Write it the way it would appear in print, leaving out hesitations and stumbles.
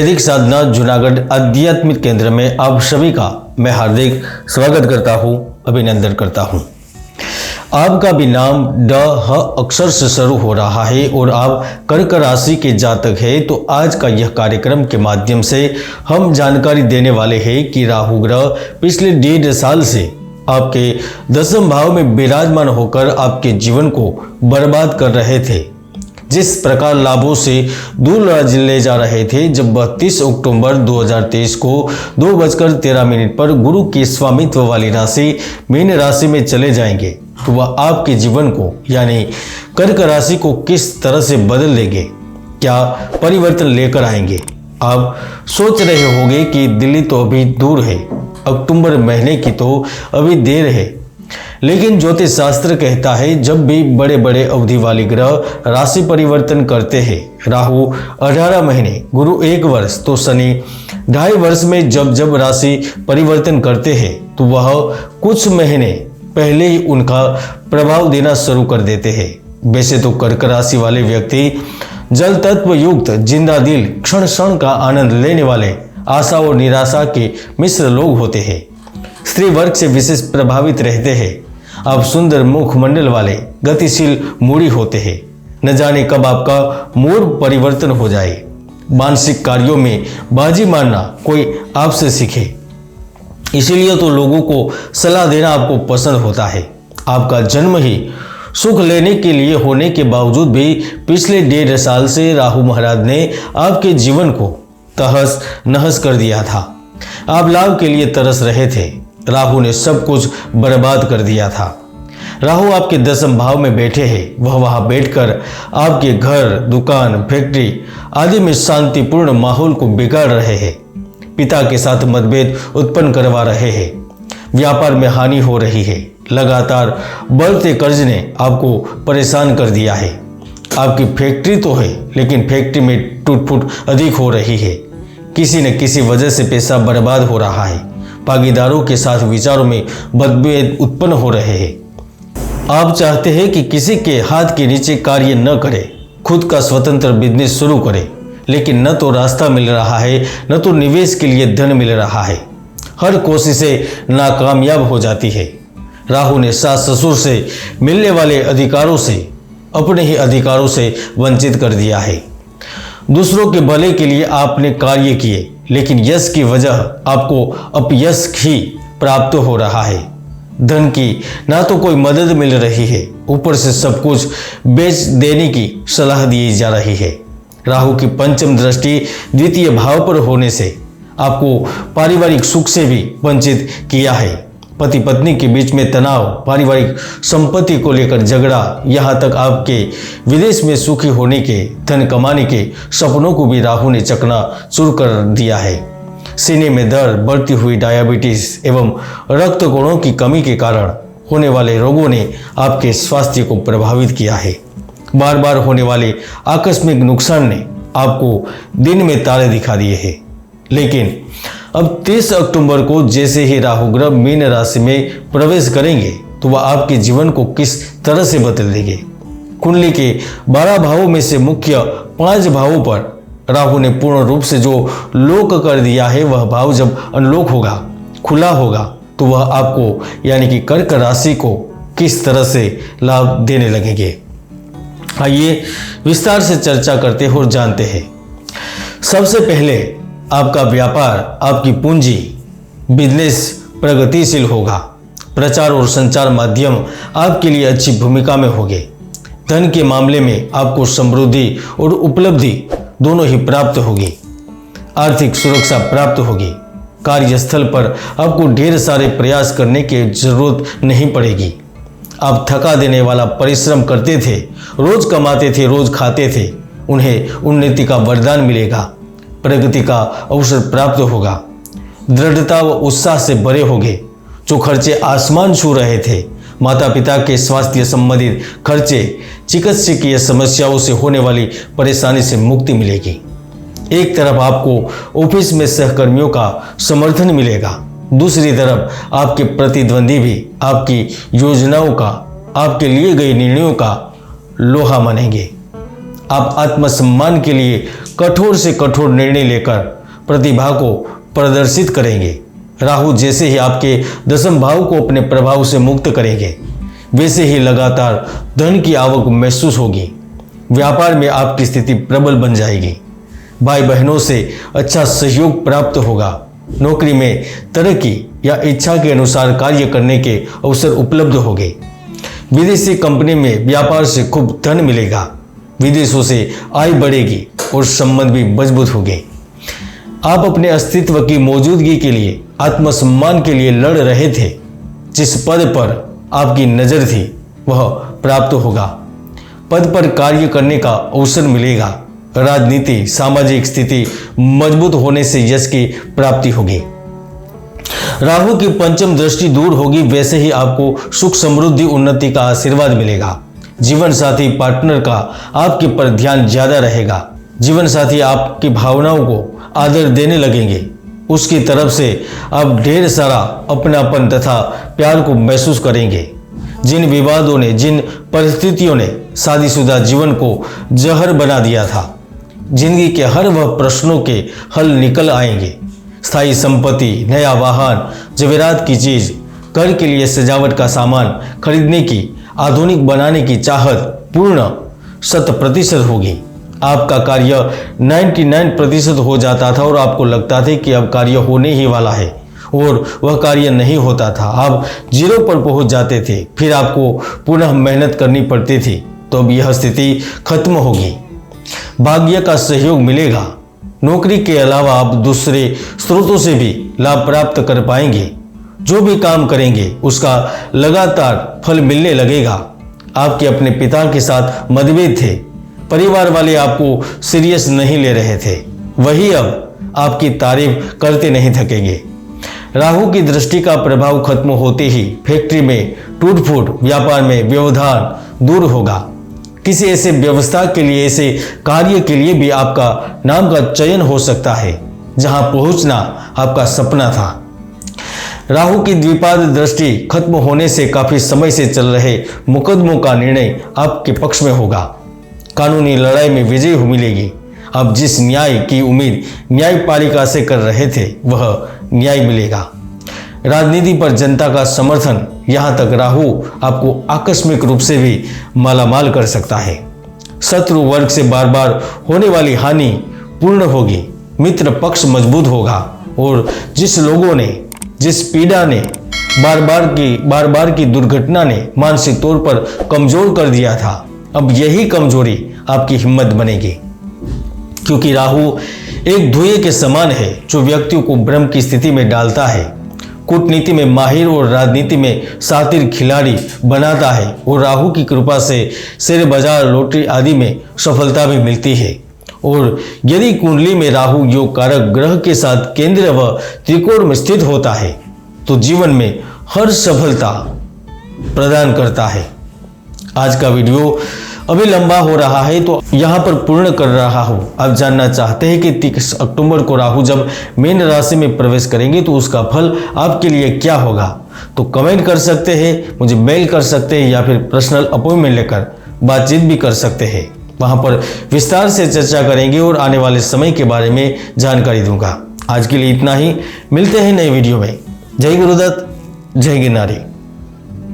वैदिक साधना जूनागढ़ आध्यात्मिक केंद्र में आप सभी का मैं हार्दिक स्वागत करता हूं, अभिनंदन करता हूं। आपका भी नाम ड ह अक्षर से शुरू हो रहा है और आप कर्क राशि के जातक हैं, तो आज का यह कार्यक्रम के माध्यम से हम जानकारी देने वाले हैं कि राहु ग्रह पिछले 1.5 साल से आपके 10वें भाव में विराजमान होकर आपके जीवन को बर्बाद कर रहे थे। जिस प्रकार लाभों से दूर ले जा रहे थे, जब 32 अक्टूबर 2023 को 2:13 पर गुरु की स्वामित्व वाली राशि मीन राशि में चले जाएंगे, तो वह आपके जीवन को यानी कर्क राशि को किस तरह से बदल देंगे, क्या परिवर्तन लेकर आएंगे। आप सोच रहे होंगे कि दिल्ली तो अभी दूर है, अक्टूबर महीने की तो अभी देर है, लेकिन ज्योतिष शास्त्र कहता है जब भी बड़े बड़े अवधि वाली ग्रह राशि परिवर्तन करते हैं, राहु 18 महीने, गुरु 1 वर्ष, तो शनि 2.5 वर्ष में जब राशि परिवर्तन करते हैं, तो वह कुछ महीने पहले ही उनका प्रभाव देना शुरू कर देते हैं। वैसे तो कर्क राशि वाले व्यक्ति जल तत्व युक्त, जिंदा दिल, क्षण क्षण का आनंद लेने वाले, आशा और निराशा के मिश्र लोग होते हैं। स्त्री वर्ग से विशेष प्रभावित रहते हैं। आप सुंदर मुखमंडल वाले, गतिशील मूडी होते हैं। न जाने कब आपका मूड परिवर्तन हो जाए। मानसिक कार्यों में बाजी मारना कोई आपसे सीखे, इसीलिए तो लोगों को सलाह देना आपको पसंद होता है। आपका जन्म ही सुख लेने के लिए होने के बावजूद भी पिछले 1.5 साल से राहु महाराज ने आपके जीवन को तहस नहस कर दिया था। आप लाभ के लिए तरस रहे थे, राहु ने सब कुछ बर्बाद कर दिया था। राहु आपके 10वें भाव में बैठे हैं, वह वहां बैठकर आपके घर, दुकान, फैक्ट्री आदि में शांतिपूर्ण माहौल को बिगाड़ रहे हैं। पिता के साथ मतभेद उत्पन्न करवा रहे हैं। व्यापार में हानि हो रही है। लगातार बढ़ते कर्ज ने आपको परेशान कर दिया है। आपकी फैक्ट्री तो है, लेकिन फैक्ट्री में टूट-फूट अधिक हो रही है। किसी न किसी वजह से पैसा बर्बाद हो रहा है। भागीदारों के साथ विचारों में मतभेद उत्पन्न हो रहे हैं। आप चाहते हैं कि किसी के हाथ के नीचे कार्य न करें, खुद का स्वतंत्र बिजनेस शुरू करें, लेकिन न तो रास्ता मिल रहा है, न तो निवेश के लिए धन मिल रहा है। हर कोशिशें नाकामयाब हो जाती है। राहु ने सास ससुर से मिलने वाले अधिकारों से अपने ही अधिकारों से वंचित कर दिया है। दूसरों के भले के लिए आपने कार्य किए, लेकिन यश की वजह आपको अपयश ही प्राप्त हो रहा है। धन की ना तो कोई मदद मिल रही है, ऊपर से सब कुछ बेच देने की सलाह दी जा रही है। राहु की पंचम दृष्टि 2य भाव पर होने से आपको पारिवारिक सुख से भी वंचित किया है। पति पत्नी के बीच में तनाव, पारिवारिक संपत्ति को लेकर झगड़ा, यहाँ तक आपके विदेश में सुखी होने के, धन कमाने के सपनों को भी राहु ने चकनाचूर कर दिया है। सीने में दर्द, बढ़ती हुई डायबिटीज एवं रक्त गुणों की कमी के कारण होने वाले रोगों ने आपके स्वास्थ्य को प्रभावित किया है। बार बार होने वाले आकस्मिक नुकसान ने आपको दिन में तारे दिखा दिए हैं। लेकिन अब 30 अक्टूबर को जैसे ही राहु ग्रह मीन राशि में प्रवेश करेंगे, तो वह आपके जीवन को किस तरह से बदल देंगे। कुंडली के 12 भावों में से मुख्य 5 भावों पर राहु ने पूर्ण रूप से जो लोक कर दिया है, वह भाव जब अनलोक होगा, खुला होगा, तो वह आपको यानी कि कर्क राशि को किस तरह से लाभ देने लगेंगे। आइए विस्तार से चर्चा करते हैं और जानते हैं। सबसे पहले आपका व्यापार, आपकी पूंजी, बिजनेस प्रगतिशील होगा। प्रचार और संचार माध्यम आपके लिए अच्छी भूमिका में होंगे। धन के मामले में आपको समृद्धि और उपलब्धि दोनों ही प्राप्त होगी। आर्थिक सुरक्षा प्राप्त होगी। कार्यस्थल पर आपको ढेर सारे प्रयास करने की जरूरत नहीं पड़ेगी। आप थका देने वाला परिश्रम करते थे, रोज कमाते थे, रोज खाते थे, उन्हें उन्नति का वरदान मिलेगा। प्रगति का अवसर प्राप्त होगा। दृढ़ता व उत्साह से भरे होंगे। जो खर्चे आसमान छू रहे थे, माता पिता के स्वास्थ्य संबंधित खर्चे, चिकित्सकीय समस्याओं से होने वाली परेशानी से मुक्ति मिलेगी। एक तरफ आपको ऑफिस में सहकर्मियों का समर्थन मिलेगा, दूसरी तरफ आपके प्रतिद्वंदी भी आपकी योजनाओं का, आपके लिए गए निर्णयों का लोहा मानेंगे। आप आत्मसम्मान के लिए कठोर से कठोर निर्णय लेकर प्रतिभा को प्रदर्शित करेंगे। राहु जैसे ही आपके दशम भाव को अपने प्रभाव से मुक्त करेंगे, वैसे ही लगातार धन की आवक महसूस होगी। व्यापार में आपकी स्थिति प्रबल बन जाएगी। भाई बहनों से अच्छा सहयोग प्राप्त होगा। नौकरी में तरक्की या इच्छा के अनुसार कार्य करने के अवसर उपलब्ध होंगे। विदेशी कंपनी में व्यापार से खूब धन मिलेगा। विदेशों से आय बढ़ेगी और संबंध भी मजबूत होंगे। आप अपने अस्तित्व की मौजूदगी के लिए, आत्मसम्मान के लिए लड़ रहे थे। जिस पद पर आपकी नजर थी वह प्राप्त होगा। पद पर कार्य करने का अवसर मिलेगा। राजनीति, सामाजिक स्थिति मजबूत होने से यश की प्राप्ति होगी। राहु की पंचम दृष्टि दूर होगी, वैसे ही आपको सुख समृद्धि उन्नति का आशीर्वाद मिलेगा। जीवन साथी पार्टनर का आपके पर ध्यान ज्यादा रहेगा। जीवन साथी आपकी भावनाओं को आदर देने लगेंगे। उसकी तरफ से आप ढेर सारा अपनापन तथा प्यार को महसूस करेंगे। जिन विवादों ने, जिन परिस्थितियों ने शादीशुदा जीवन को जहर बना दिया था, जिंदगी के हर वह प्रश्नों के हल निकल आएंगे। स्थायी संपत्ति, नया वाहन, जवेरात की चीज, घर के लिए सजावट का सामान खरीदने की, आधुनिक बनाने की चाहत पूर्ण 100% होगी। आपका कार्य 99% हो जाता था और आपको लगता था कि अब कार्य होने ही वाला है, और वह कार्य नहीं होता था। आप 0 पर पहुंच जाते थे, फिर आपको पुनः मेहनत करनी पड़ती थी। तो अब यह स्थिति खत्म होगी। भाग्य का सहयोग मिलेगा। नौकरी के अलावा आप दूसरे स्रोतों से भी लाभ प्राप्त कर पाएंगे। जो भी काम करेंगे उसका लगातार फल मिलने लगेगा। आपके अपने पिता के साथ मतभेद थे, परिवार वाले आपको सीरियस नहीं ले रहे थे, वही अब आपकी तारीफ करते नहीं थकेंगे। राहु की दृष्टि का प्रभाव खत्म होते ही फैक्ट्री में टूट फूट, व्यापार में व्यवधान दूर होगा। किसी ऐसे व्यवस्था के लिए, ऐसे कार्य के लिए भी आपका नाम का चयन हो सकता है जहां पहुंचना आपका सपना था। राहु की द्विपाद दृष्टि खत्म होने से काफी समय से चल रहे मुकदमों का निर्णय आपके पक्ष में होगा। कानूनी लड़ाई में विजय मिलेगी। आप जिस न्याय की उम्मीद न्यायपालिका से कर रहे थे वह न्याय मिलेगा। राजनीति पर जनता का समर्थन, यहाँ तक राहु आपको आकस्मिक रूप से भी मालामाल कर सकता है। शत्रु वर्ग से बार बार होने वाली हानि पूर्ण होगी। मित्र पक्ष मजबूत होगा और जिस लोगों ने, जिस पीड़ा ने, बार बार की दुर्घटना ने मानसिक तौर पर कमजोर कर दिया था, अब यही कमजोरी आपकी हिम्मत बनेगी। क्योंकि राहु एक धुएं के समान है जो व्यक्तियों को भ्रम की स्थिति में डालता है। कूटनीति में माहिर और राजनीति में शातिर खिलाड़ी बनाता है, और राहु की कृपा से शेयर बाजार, लॉटरी आदि में सफलता भी मिलती है। और यदि कुंडली में राहु योग कारक ग्रह के साथ केंद्र व त्रिकोण में स्थित होता है तो जीवन में हर सफलता प्रदान करता है। आज का वीडियो अभी लंबा हो रहा है तो यहाँ पर पूर्ण कर रहा हूँ। आप जानना चाहते हैं कि 30 अक्टूबर को राहु जब मीन राशि में प्रवेश करेंगे तो उसका फल आपके लिए क्या होगा, तो कमेंट कर सकते हैं, मुझे मेल कर सकते हैं या फिर पर्सनल अपॉइंटमेंट लेकर बातचीत भी कर सकते हैं। वहाँ पर विस्तार से चर्चा करेंगे और आने वाले समय के बारे में जानकारी दूंगा। आज के लिए इतना ही, मिलते हैं नए वीडियो में। जय गुरुदत्त, जय गिरनारी।